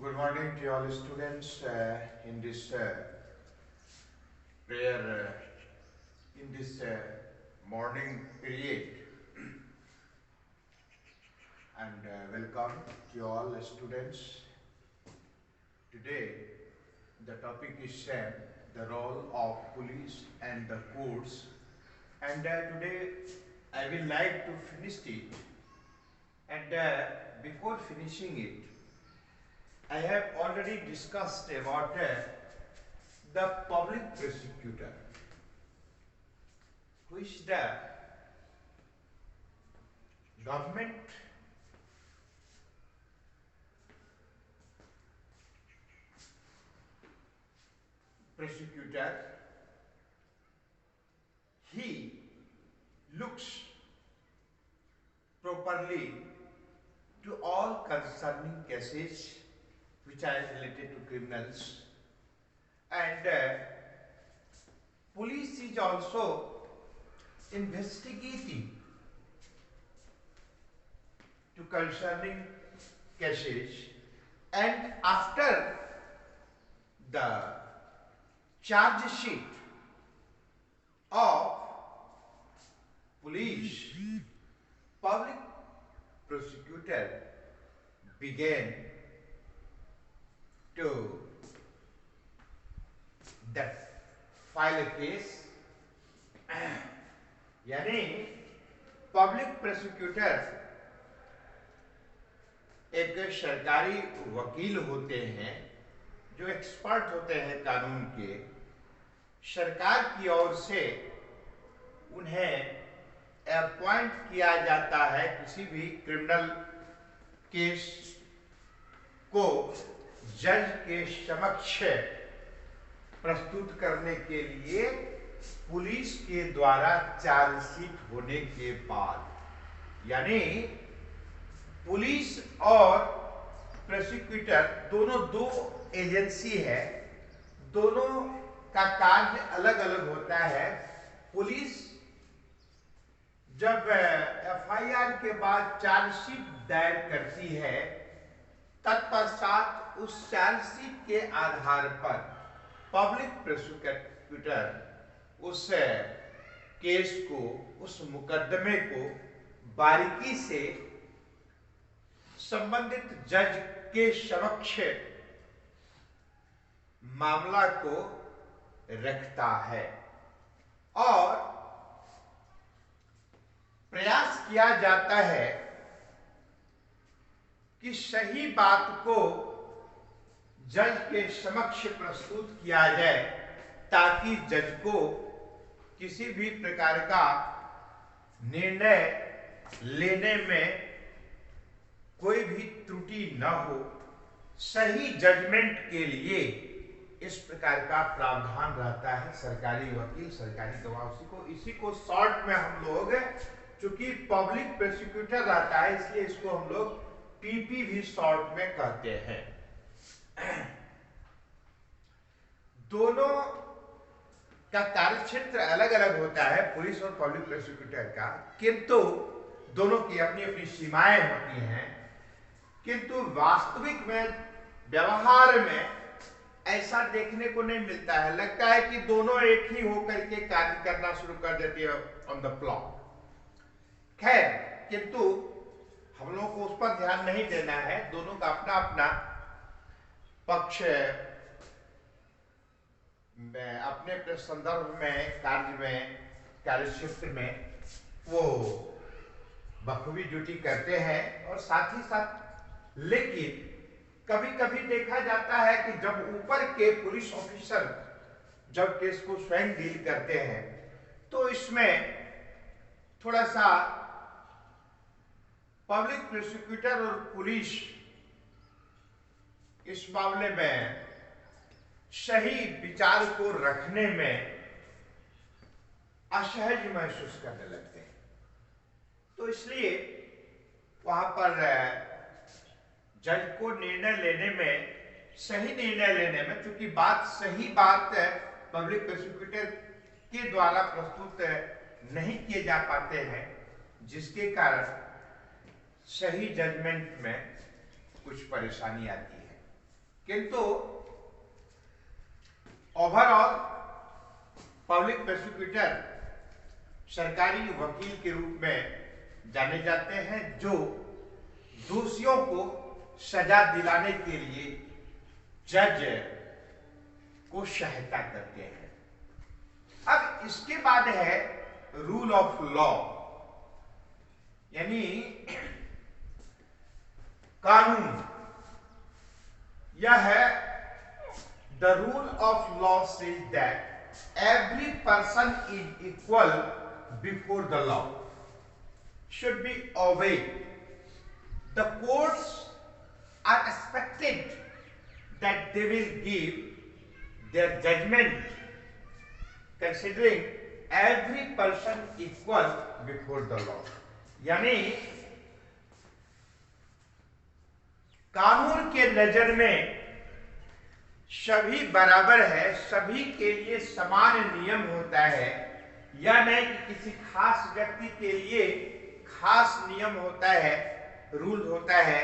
Good morning to all students in this prayer, in this morning period, and welcome to all students. Today, the topic is the role of police and the courts, and today I will like to finish it. And before finishing it, I have already discussed about the public prosecutor, which the government prosecutor, he looks properly to all concerning cases which are related to criminals, and police is also investigating to concerning cases, and after the charge sheet of police, public prosecutor began to file a case, यानी public prosecutor एक सरकारी वकील होते हैं जो expert होते हैं कानून के। सरकार की ओर से उन्हें अपॉइंट किया जाता है किसी भी क्रिमिनल केस को जज के समक्ष प्रस्तुत करने के लिए पुलिस के द्वारा चार्जशीट होने के बाद, यानी पुलिस और प्रोसिक्यूटर दोनों दो एजेंसी है, दोनों का कार्य अलग अलग होता है। पुलिस जब एफआईआर के बाद चार्जशीट दायर करती है, तत्पश्चात उस चार्जशीट के आधार पर पब्लिक प्रोसिक्यूटर उस केस को, उस मुकदमे को बारीकी से संबंधित जज के समक्ष मामला को रखता है और प्रयास किया जाता है कि सही बात को जज के समक्ष प्रस्तुत किया जाए, ताकि जज को किसी भी प्रकार का निर्णय लेने में कोई भी त्रुटि न हो। सही जजमेंट के लिए इस प्रकार का प्रावधान रहता है। सरकारी वकील, सरकारी गवाह, इसी को शॉर्ट में हम लोग, चूंकि पब्लिक प्रोसिक्यूटर रहता है इसलिए इसको हम लोग पीपी भी शॉर्ट में कहते हैं। दोनों का कार्यक्षेत्र अलग अलग होता है, पुलिस और पब्लिक प्रोसिक्यूटर का, किंतु दोनों की अपनी अपनी सीमाएं होती हैं। किंतु वास्तविक में, व्यवहार में ऐसा देखने को नहीं मिलता है। लगता है कि दोनों एक ही होकर के कार्य करना शुरू कर देते हैं ऑन द प्लॉट। खैर, किंतु हम लोगों को उस पर ध्यान नहीं देना है। दोनों का अपना अपना पक्ष में, अपने संदर्भ में, कार्य में, कार्यक्षेत्र में वो बखूबी ड्यूटी करते हैं और साथ ही साथ, लेकिन कभी कभी देखा जाता है कि जब ऊपर के पुलिस ऑफिसर जब केस को स्वयं डील करते हैं, तो इसमें थोड़ा सा पब्लिक प्रोसिक्यूटर और पुलिस इस मामले में सही विचार को रखने में असहज महसूस करने लगते हैं। तो इसलिए वहां पर जज को निर्णय लेने में, सही निर्णय लेने में, चूंकि सही बात पब्लिक प्रोसिक्यूटर के द्वारा प्रस्तुत नहीं किए जा पाते हैं, जिसके कारण सही जजमेंट में कुछ परेशानी आती है। किंतु ओवरऑल पब्लिक प्रोसिक्यूटर सरकारी वकील के रूप में जाने जाते हैं, जो दोषियों को सजा दिलाने के लिए जज को सहायता करते हैं। अब इसके बाद है रूल ऑफ लॉ, यानी कानून। यह है the rule of law says that every person is equal before the law should be obeyed. The courts are expected that they will give their judgment considering every person equal before the law. यानी कानून के नजर में सभी बराबर है, सभी के लिए समान नियम होता है। यह नहीं कि किसी खास व्यक्ति के लिए खास नियम होता है, रूल होता है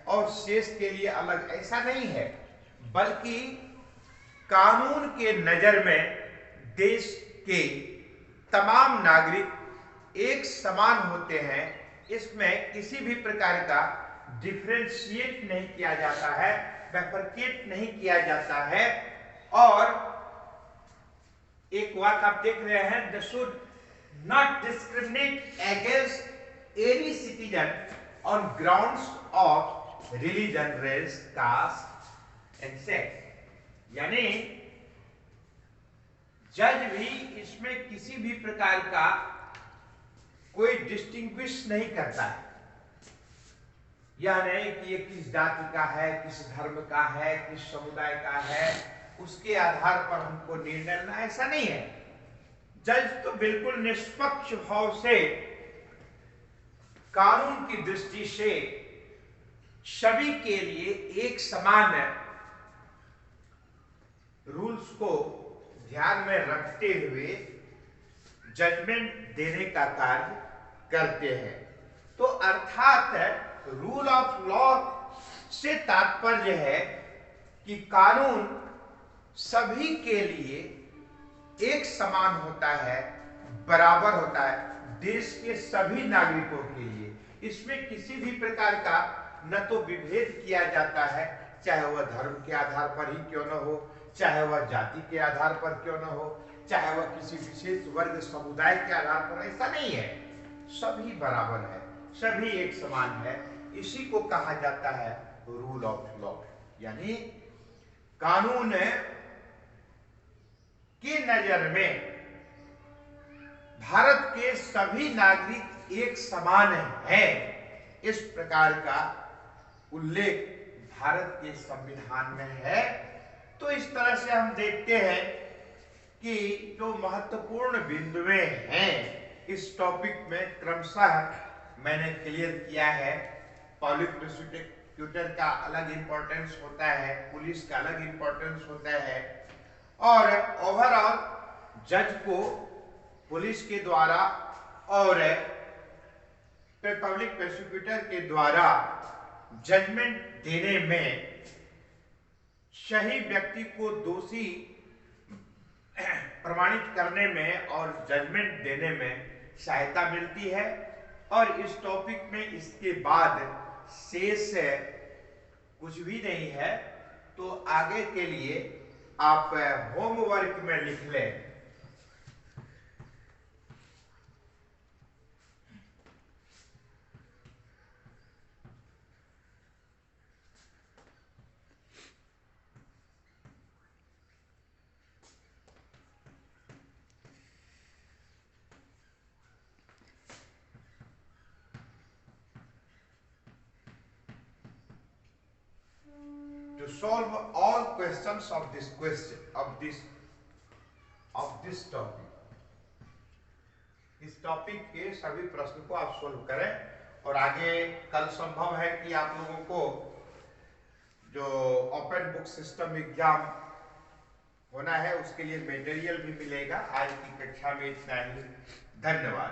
और शेष के लिए अलग, ऐसा नहीं है। बल्कि कानून के नजर में देश के तमाम नागरिक एक समान होते हैं। इसमें किसी भी प्रकार का डिफरेंशिएट नहीं किया जाता है, बैफरकेट नहीं किया जाता है। और एक बात आप देख रहे हैं, the should not discriminate against any citizen on grounds of religion, race, caste and sex. यानी जज भी इसमें किसी भी प्रकार का कोई डिस्टिंग्विश नहीं करता है। यह नहीं कि ये किस जाति का है, किस धर्म का है, किस समुदाय का है, उसके आधार पर हमको निर्णय लेना, ऐसा नहीं है। जज तो बिल्कुल निष्पक्ष भाव से कानून की दृष्टि से सभी के लिए एक समान रूल्स को ध्यान में रखते हुए जजमेंट देने का कार्य करते हैं। तो अर्थात रूल ऑफ लॉ से तात्पर्य है कि कानून सभी के लिए एक समान होता है, बराबर होता है, देश के सभी नागरिकों के लिए। इसमें किसी भी प्रकार का न तो विभेद किया जाता है, चाहे वह धर्म के आधार पर ही क्यों न हो, चाहे वह जाति के आधार पर क्यों न हो, चाहे वह किसी विशेष वर्ग समुदाय के आधार पर, ऐसा नहीं है। सभी बराबर है, सभी एक समान है। इसी को कहा जाता है रूल ऑफ लॉ, यानी कानून की नजर में भारत के सभी नागरिक एक समान हैं। इस प्रकार का उल्लेख भारत के संविधान में है। तो इस तरह से हम देखते हैं कि जो महत्वपूर्ण बिंदुएं हैं इस टॉपिक में क्रमशः मैंने क्लियर किया है। पब्लिक प्रोसिक्यूटर का अलग इंपॉर्टेंस होता है, पुलिस का अलग इंपॉर्टेंस होता है, और ओवरऑल जज को पुलिस के द्वारा और पब्लिक प्रोसिक्यूटर के द्वारा जजमेंट देने में सही व्यक्ति को दोषी प्रमाणित करने में और जजमेंट देने में सहायता मिलती है। और इस टॉपिक में इसके बाद शेष कुछ भी नहीं है। तो आगे के लिए आप होमवर्क में लिख लें। To solve all questions of this topic, इस टॉपिक के सभी प्रश्न को आप सोल्व करें। और आगे कल संभव है कि आप लोगों को जो ओपन बुक सिस्टम एग्जाम होना है उसके लिए मटेरियल भी मिलेगा। आज की कक्षा में इतना ही। धन्यवाद।